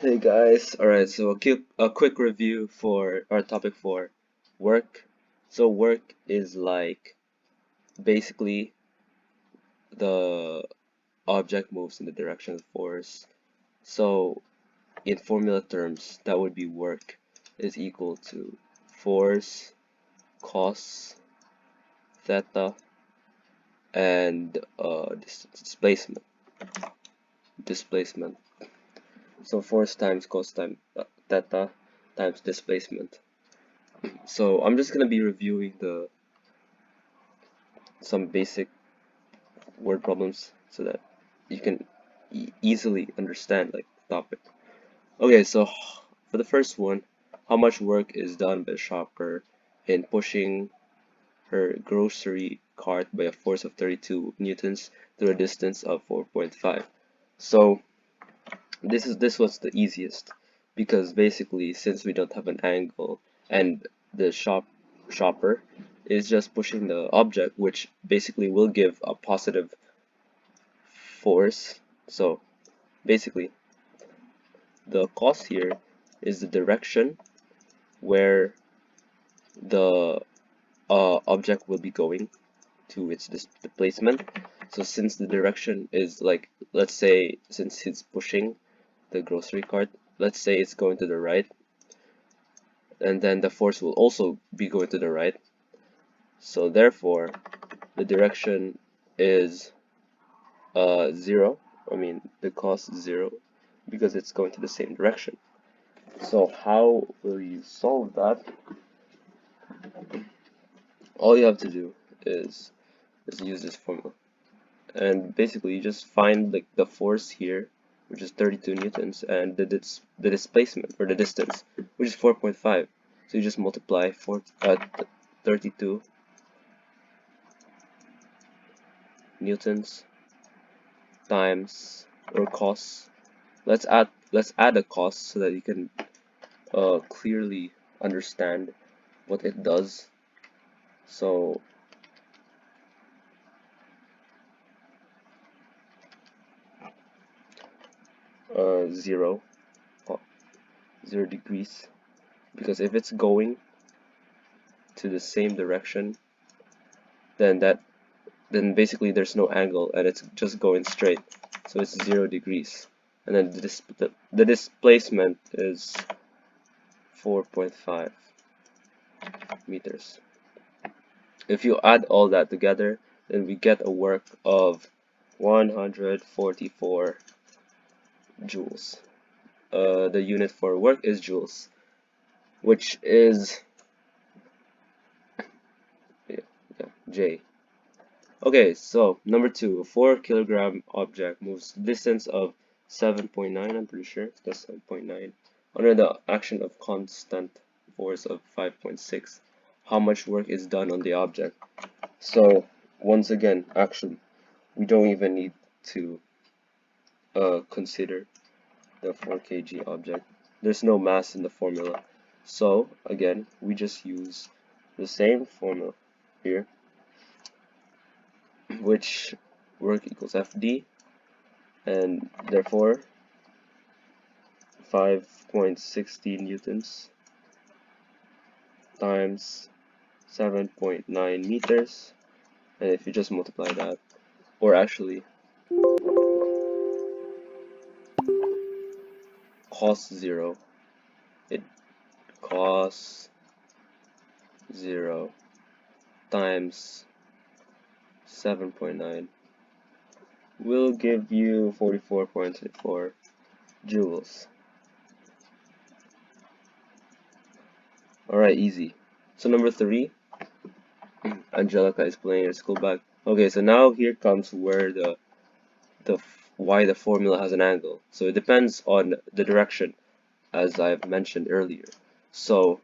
Hey guys, alright, so a quick review for our topic for work. So work is like basically the object moves in the direction of force. So in formula terms, that would be work is equal to force, cos, theta, and displacement. Displacement. So force times cos times theta times displacement. So I'm just gonna be reviewing the some basic word problems so that you can easily understand like the topic. Okay, so for the first one, how much work is done by a shopper in pushing her grocery cart by a force of 32 newtons through a distance of 4.5? So this was the easiest because basically since we don't have an angle and the shopper is just pushing the object, which basically will give a positive force. So basically, the cos here is the direction where the object will be going to its displacement. So since the direction is like, let's say, since he's pushing the grocery cart, let's say it's going to the right, and then the force will also be going to the right. So therefore, the direction is 0. I mean, the cos is 0 because it's going to the same direction. So how will you solve that? All you have to do is use this formula. And basically you just find like the force here, which is 32 newtons, and the displacement or the distance, which is 4.5. So you just multiply 32 newtons times or cos. Let's add a cos so that you can clearly understand what it does. So 0, 0 degrees, because if it's going to the same direction, then basically there's no angle and it's just going straight, so it's 0 degrees. And then the displacement is 4.5 meters. If you add all that together, then we get a work of 144 joules. The unit for work is joules, which is J. Okay, so number 2, a 4 kilogram object moves distance of 7.9, I'm pretty sure that's 7.9, under the action of constant force of 5.6. How much work is done on the object? So once again, actually, we don't even need to consider the 4 kg object. There's no mass in the formula. So again, we just use the same formula here, which work equals Fd, and therefore 5.60 newtons times 7.9 meters, and if you just multiply that, or actually cos 0, it cos 0 times 7.9 will give you 44.24 joules. Alright, easy. So number 3, Angelica is playing her school bag. Okay, so now here comes where why the formula has an angle. So it depends on the direction, as I've mentioned earlier. So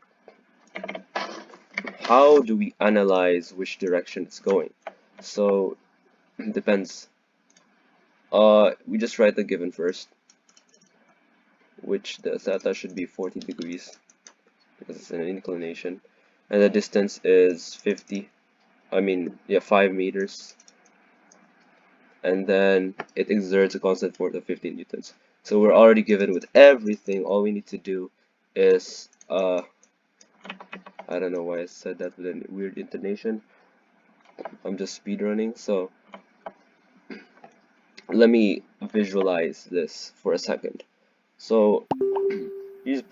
how do we analyze which direction it's going? So it depends. We just write the given first, which the theta should be 40 degrees because it's an inclination, and the distance is 5 meters, and then it exerts a constant force of 15 newtons. So we're already given with everything. All we need to do is I don't know why I said that with a weird intonation. I'm just speedrunning, so let me visualize this for a second. So he's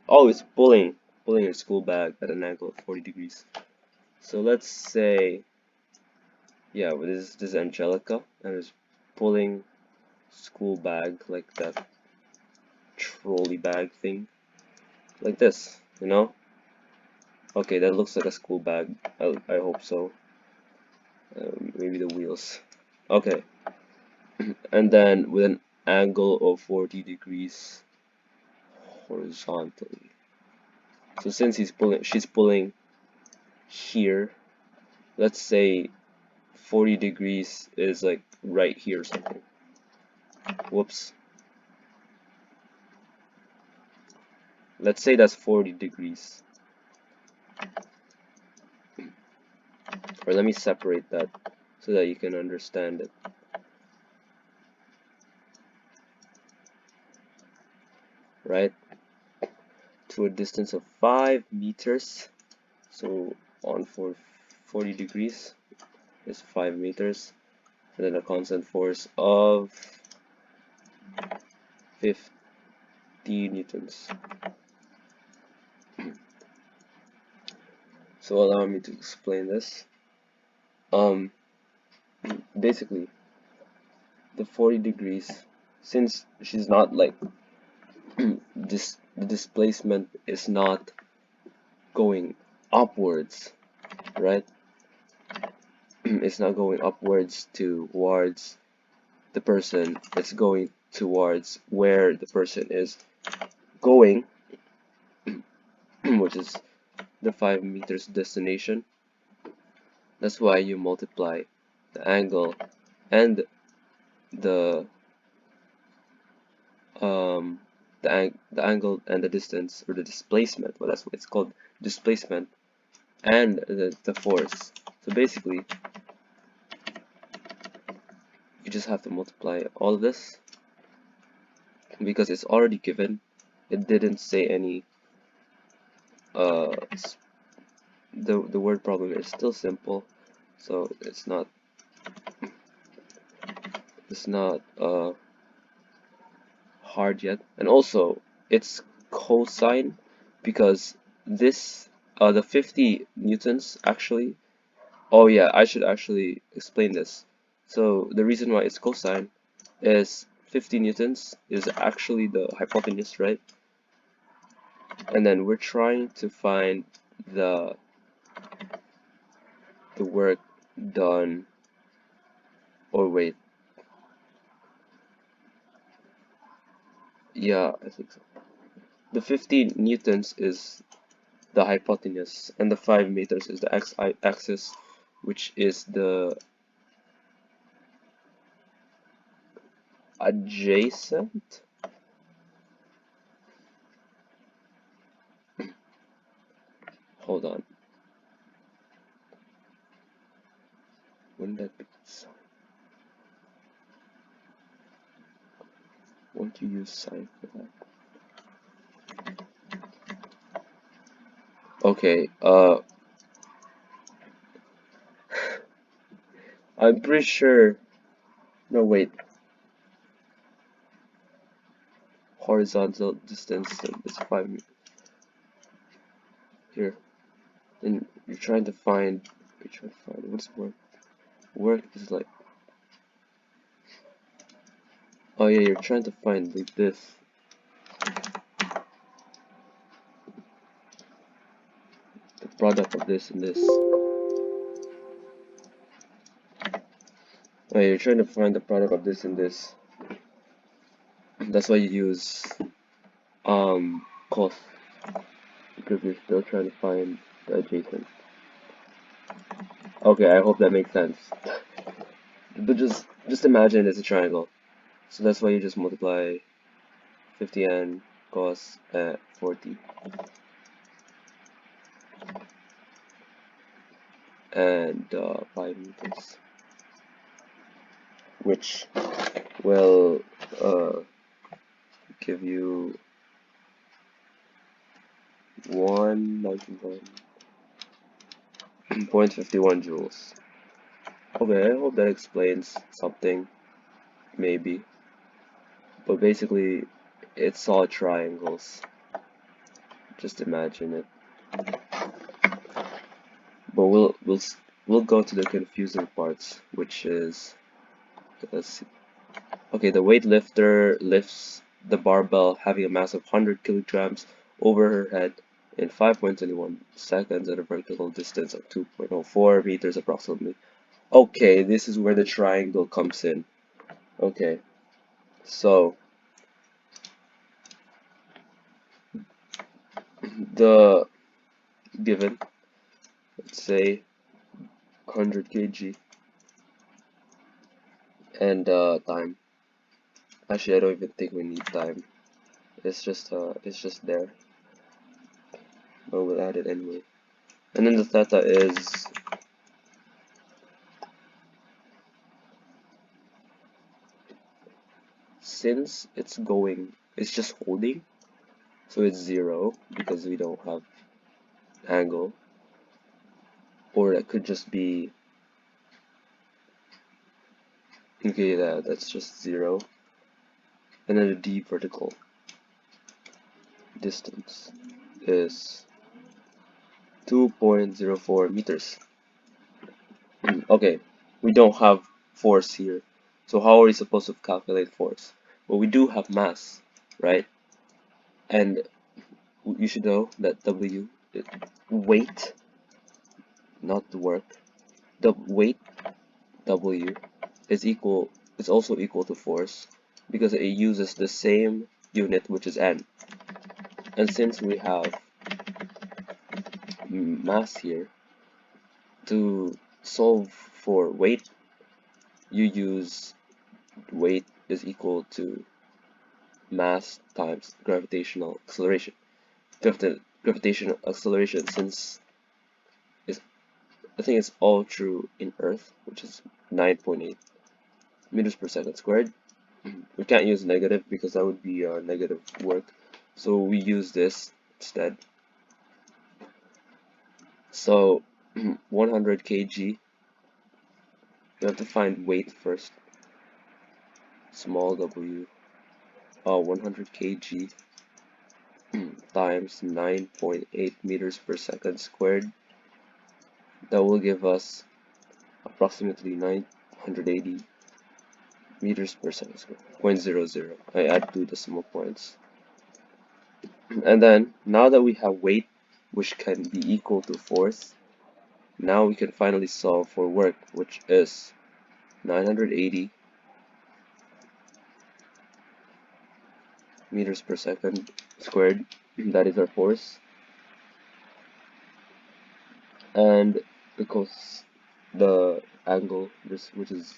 always pulling your school bag at an angle of 40 degrees. So let's say, yeah, this is Angelica, and is pulling school bag like that trolley bag thing, like this, you know? Okay, that looks like a school bag. I hope so. Maybe the wheels. Okay, and then with an angle of 40 degrees horizontally. So since she's pulling here, let's say 40 degrees is like right here or something. Whoops. Let's say that's 40 degrees. Or let me separate that so that you can understand it. Right? To a distance of 5 meters. So on for 40 degrees is 5 meters. And then a constant force of 50 newtons. So allow me to explain this. Basically, the 40 degrees, since she's not like the displacement is not going upwards, right? It's not going upwards towards the person, it's going towards where the person is going, which is the 5 meters destination. That's why you multiply the angle and the the angle and the distance, or the displacement, well, that's what it's called, displacement, and the force. So basically you just have to multiply all of this because it's already given. It didn't say any the word problem is still simple, so it's not hard yet. And also it's cosine because this the 50 newtons actually, oh yeah, I should actually explain this. So the reason why it's cosine is 50 newtons is actually the hypotenuse, right? And then we're trying to find the work done, or wait, yeah, I think so. The 50 newtons is the hypotenuse, and the 5 meters is the x-axis, which is the adjacent. Hold on. Wouldn't that be sine? Won't you use sine for that? Okay, I'm pretty sure. No, wait. Horizontal distance is 5 meters. Here. And you're trying to find. What's work? Work is like. Oh yeah, you're trying to find like this. The product of this and this. Oh, you're trying to find the product of this and this. That's why you use cos, because you're still trying to find the adjacent. Okay, I hope that makes sense. But just imagine it's a triangle. So that's why you just multiply 50 and cos 40 and 5 meters, which will give you 1.51 joules. Okay, I hope that explains something, maybe. But basically, it's all triangles. Just imagine it. But we'll go to the confusing parts, which is, let's see. Okay, the weightlifter lifts the barbell having a mass of 100 kilograms over her head in 5.21 seconds at a vertical distance of 2.04 meters approximately. Okay, this is where the triangle comes in. Okay, so the given, let's say 100 kg and time. Actually, I don't even think we need time. It's just there, but we'll add it anyway. And then the theta is since it's just holding, so it's 0 because we don't have angle, or that could just be okay. That's just 0, and then the d vertical distance is 2.04 meters. Okay, we don't have force here, so how are we supposed to calculate force? Well, we do have mass, right? And you should know that weight, not the work, the weight W is also equal to force because it uses the same unit, which is N. And since we have mass here, to solve for weight, you use weight is equal to mass times gravitational acceleration. Gravitational acceleration, since it's, I think it's all true in Earth, which is 9.8 meters per second squared. We can't use negative because that would be negative work, so we use this instead. So 100 kg, you have to find weight first. Small w, 100 kg times 9.8 meters per second squared. That will give us approximately 980 meters per second squared. 0.00. I add 2 decimal points. And then, now that we have weight, which can be equal to force, now we can finally solve for work, which is 980 meters per second squared. That is our force. And because the angle, which is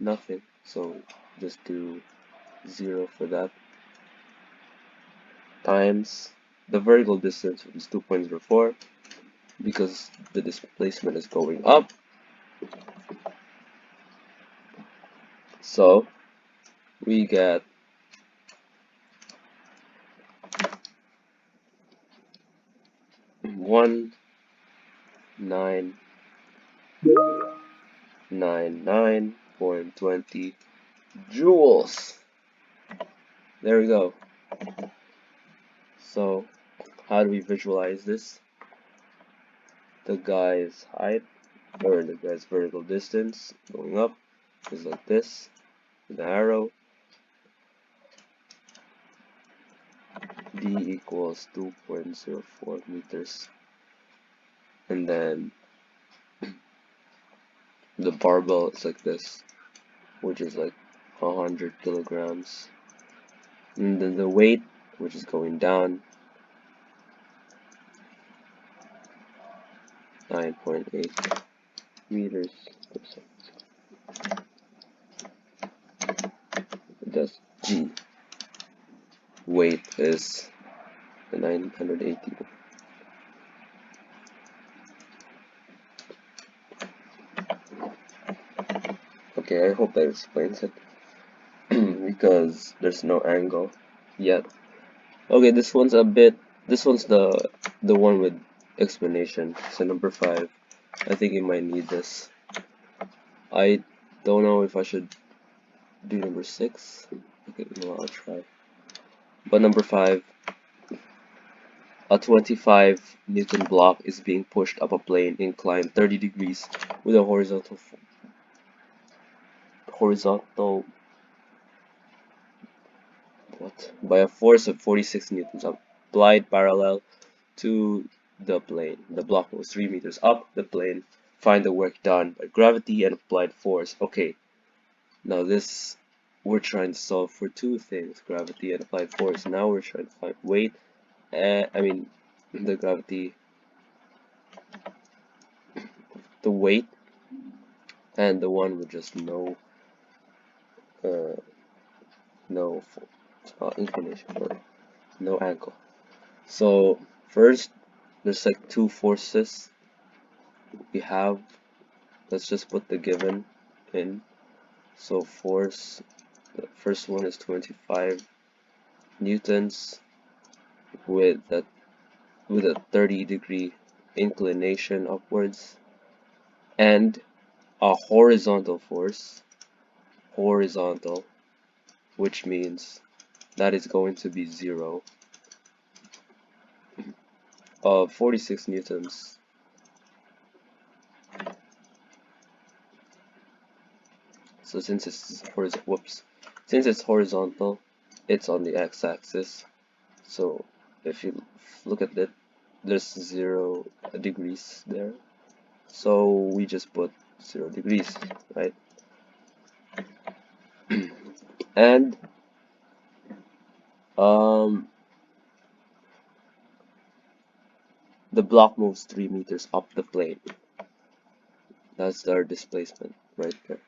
nothing, so just do 0 for that, times the vertical distance, which is 2.04, because the displacement is going up. So we get 1999.20 joules. There we go. So how do we visualize this? The guy's height, or the guy's vertical distance going up is like this, with an arrow. D equals 2.04 meters. And then the barbell is like this, which is like 100 kilograms. And then the weight, which is going down, 9.8 meters per second. That's G. Weight is 980. Okay, I hope that explains it. Because there's no angle. yet. Okay, this one's the one with explanation. So number 5. I think you might need this. I don't know if I should do number 6. Okay, no, I'll try. But number 5, a 25 Newton block is being pushed up a plane inclined 30 degrees with a horizontal what? By a force of 46 newtons applied parallel to the plane. The block moves 3 meters up the plane. Find the work done by gravity and applied force. Okay, now this we're trying to solve for two things, gravity and applied force. Now we're trying to find weight, I mean the gravity, the weight, and the one with just uh, no inclination or no angle. So first, there's like two forces we have. Let's just put the given in. So force, the first one is 25 newtons with a 30-degree inclination upwards, and a horizontal force, horizontal, which means that is going to be 0, of 46 newtons. So since it's horizontal, it's on the x-axis. So if you look at it, there's 0 degrees there. So we just put 0 degrees, right? And um, the block moves 3 meters up the plane. That's our displacement right there.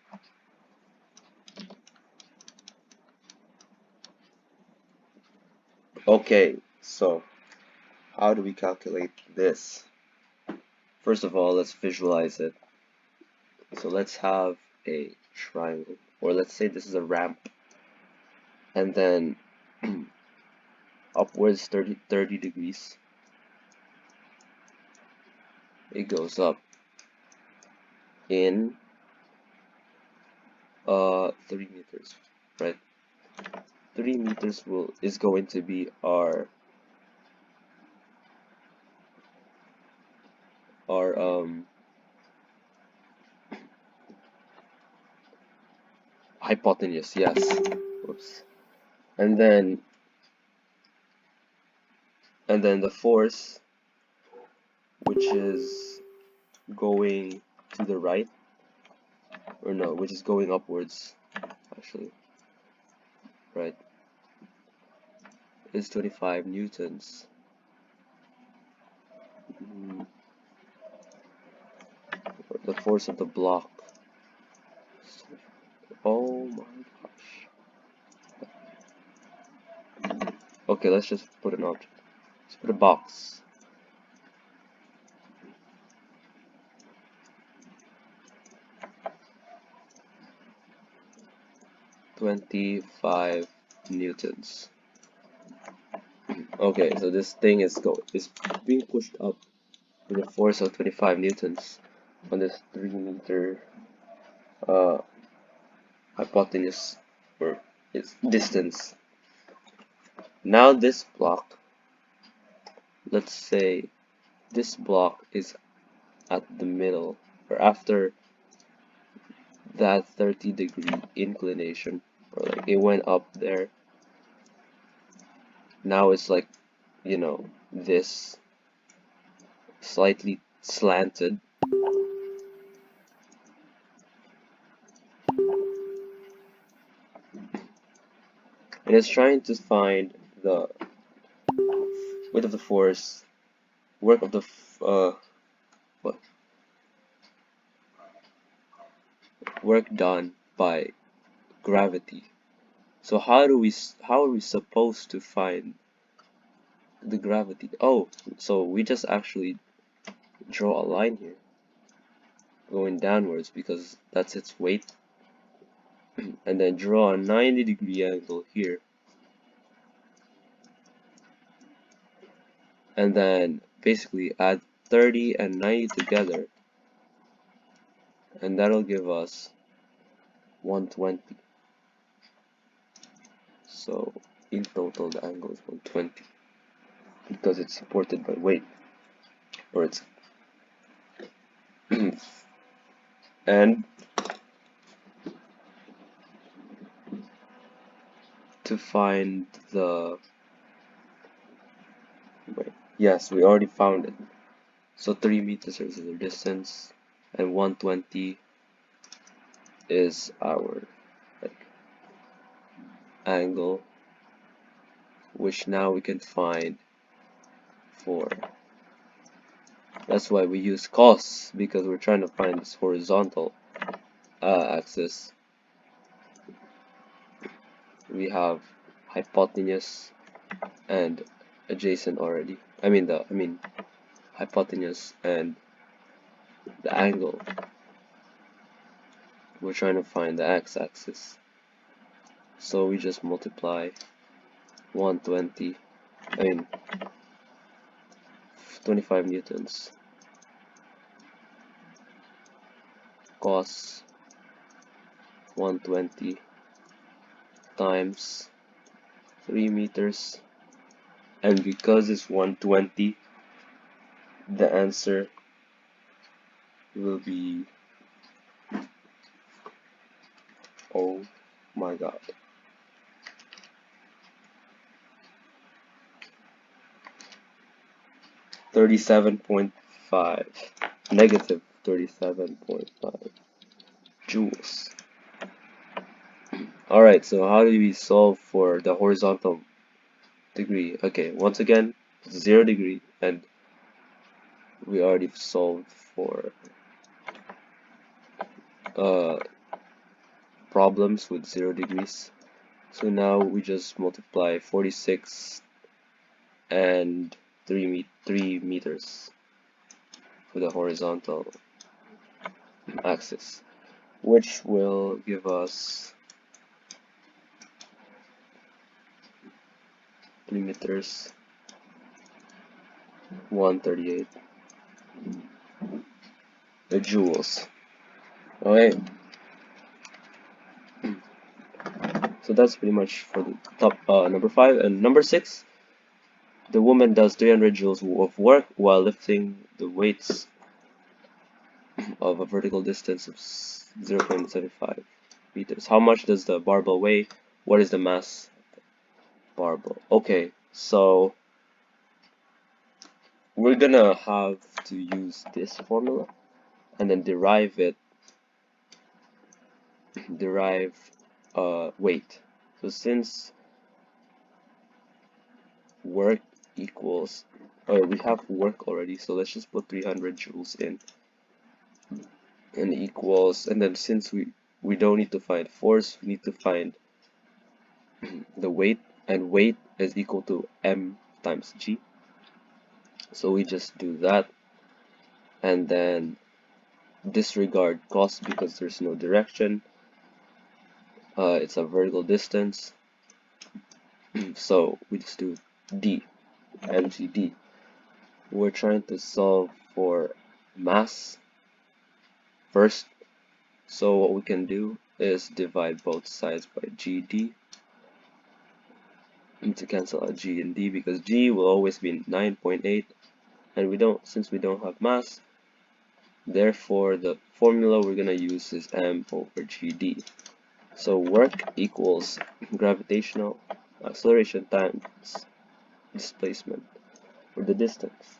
Okay, so how do we calculate this? First of all, let's visualize it. So let's have a triangle, or let's say this is a ramp, and then upwards 30 degrees. It goes up in 3 meters, right? 3 meters is going to be our hypotenuse, yes. Whoops. And then the force, which is going to the right, or no, which is going upwards, actually, right, is 25 newtons. The force of the block. Oh my gosh. Okay, let's just put an object. Let's put a box. 25 newtons. Okay, so this thing is being pushed up with a force of 25 newtons on this 3 meter uh, hypotenuse, or its distance. Now this block, let's say this block is at the middle, or after that 30-degree inclination, or like it went up there. Now it's like, this slightly slanted. And it's trying to find the weight of the force, work of the what work done by gravity. So how are we supposed to find the gravity? Oh, so we just actually draw a line here going downwards because that's its weight, and then draw a 90-degree angle here and then basically add 30 and 90 together, and that'll give us 120. So in total the angle is 120 because it's supported by weight, or it's and to find the wait, yes, we already found it. So 3 meters is the distance, and 120 is our like angle, which now we can find for. That's why we use cos, because we're trying to find this horizontal axis. We have hypotenuse and adjacent already. I mean hypotenuse and the angle. We're trying to find the x-axis. So we just multiply 120, 25 newtons cos 120 times 3 meters, and because it's 120, the answer will be, oh my god, 37.5, negative 37.5 joules. Alright, so how do we solve for the horizontal degree? Okay, once again, 0 degree, and we already solved for problems with 0 degrees. So now we just multiply 46 and 3 meters for the horizontal axis, which will give us 3 meters 138 joules. Alright, so that's pretty much for the top number 5. And number 6, the woman does 300 joules of work while lifting the weights of a vertical distance of 0.75 meters. How much does the barbell weigh? What is the mass barbell? Okay, so we're gonna have to use this formula and then derive weight. So since work equals, we have work already, so let's just put 300 joules in, and equals, and then since we don't need to find force, we need to find the weight, and weight is equal to m times g. So we just do that, and then disregard cos because there's no direction. It's a vertical distance, so we just do d, mgd. We're trying to solve for mass first, so what we can do is divide both sides by gd to cancel out g and d, because g will always be 9.8, and since we don't have mass, therefore the formula we're gonna use is m over gd. So work equals gravitational acceleration times displacement, or the distance,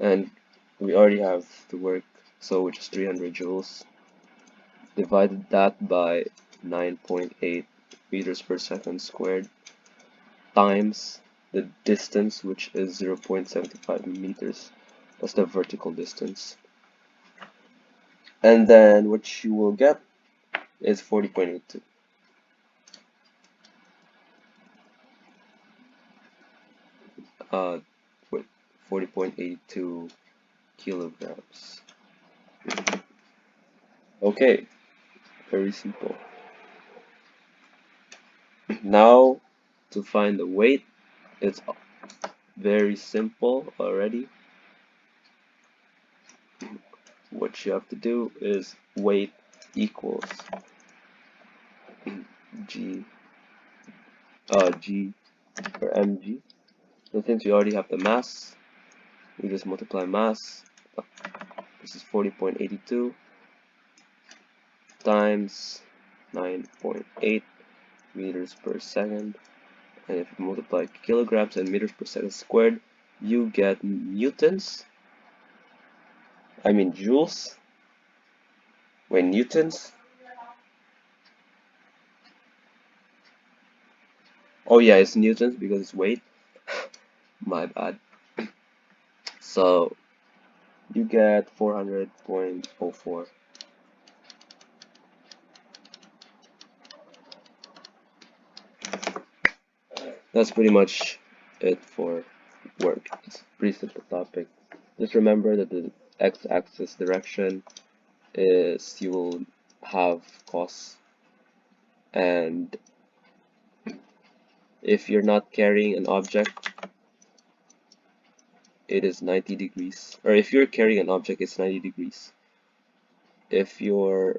and we already have the work, so which is 300 joules. Divided that by 9.8 meters per second squared times the distance, which is 0.75 meters. That's the vertical distance. And then what you will get is 40.82. With 40.82 kilograms. Okay, very simple. Now to find the weight, it's Very simple already. What you have to do is weight equals g g or mg. So since we already have the mass, we just multiply mass. This is 40.82 times 9.8 meters per second. And if you multiply kilograms and meters per second squared, you get newtons. I mean joules. Wait, newtons? Oh yeah, it's newtons because it's weight. My bad. So you get 400.04. That's pretty much it for work. It's a pretty simple topic. Just remember that the x-axis direction is you will have costs, and if you're not carrying an object, it is 90 degrees. Or if you're carrying an object, it's 90 degrees. If you're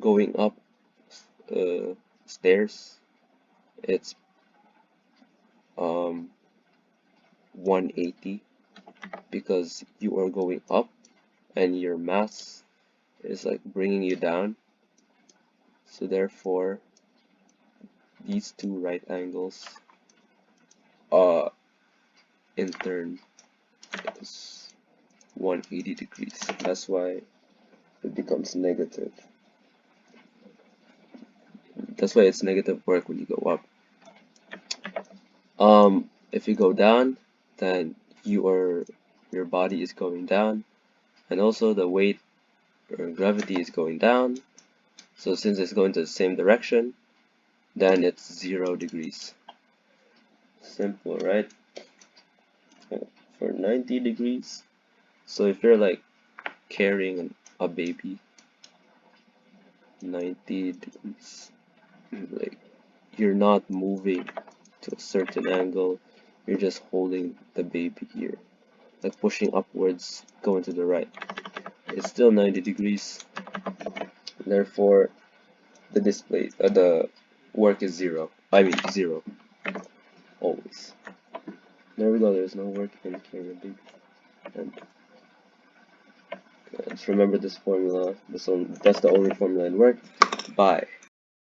going up stairs, it's 180 because you are going up and your mass is like bringing you down. So therefore, these two right angles in turn is 180 degrees. That's why it becomes negative. That's why it's negative work when you go up. If you go down, then your body is going down, and also the weight or gravity is going down. So since it's going to the same direction, then it's 0 degrees. Simple, right? For 90 degrees. So if you're like carrying a baby, 90 degrees, like you're not moving to a certain angle, you're just holding the baby here, like pushing upwards, going to the right. It's still 90 degrees, therefore the work is 0. I mean 0, always. There we go, there's no work in carrying a baby. And just remember this formula. That's the only formula in work. Bye.